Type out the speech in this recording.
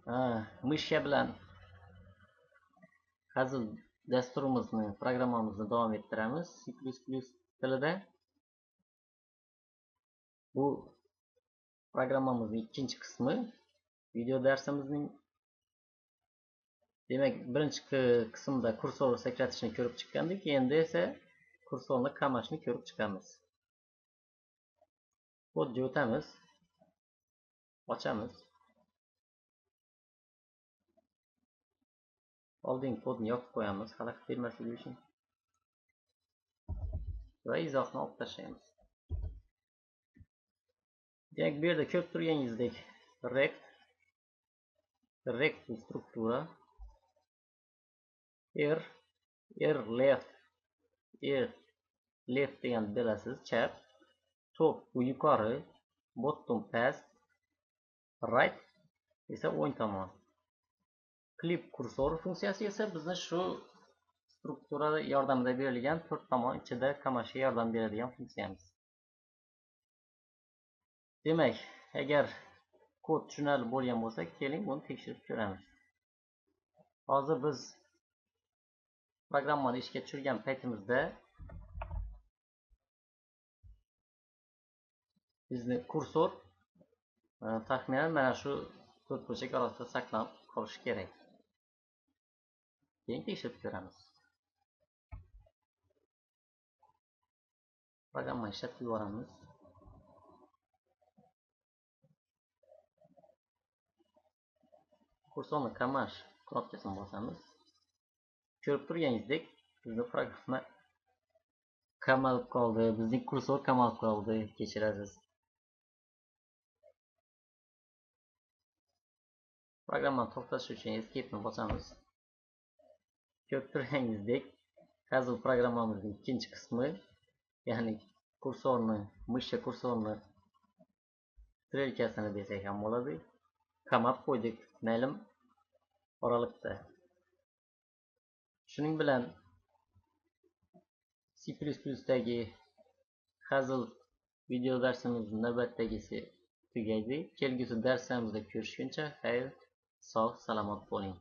Mishka bilan hazil dasturimizni, programmamizni davom ettiramiz. C++ tilida. Bu programmamizning ikkinchi qismi video darsimizning. Demak, birinchi qismda kursorni sakratishni ko'rib chiqqandik. Endi esa kursorni qamashni ko'rib chiqamiz. Kodga o'tamiz. Ochamiz. Oldingi kodni yopib qo'yamiz, xalaqit bermasligi uchun. Va izohni olib tashlaymiz. Demak, bu yerda ko'rib turganingizdek rect struktura r left degan bilasiz, chap, top bu yuqori, bottom past, right esa o'ng tomon. Clip kursor funksiyasi esa bizni shu struktura yordamida berilgan to'rt tomon ichida qamashga yordam beradigan funksiyamiz. Demak, agar kod tushunarli bo'lgan bo'lsa, keling buni tekshirib ko'ramiz. Hozir biz programmani ishga tushirgan paytimizda bizni kursor taxminan mana shu to'rt burchak orasida saqlanib qolishi kerak. Keyin tekshirib ko'ramiz. Programmani ishlatib yuboramiz. Kursorni qamash knopkasini bosamiz. Ko'rib turganingizdek, bizning programma qamalib qoldi. Bizning kursor qamalib qoldi. Kechirasiz. Programmani to'xtatish uchun escape'ni bosamiz. Ko'rib turganingizdek, hozir programmamizning ikkinchi qismi, ya'ni mishka kursorni strelkasini desak ham bo'ladi, qamab qo'ydik ma'lum oralikda. Shuning bilan C++dagi hazil video darsimizning navbatdagisi tugaydi. Kelgusi darslarimizda ko'rishguncha xayr, sog' salomat bo'ling.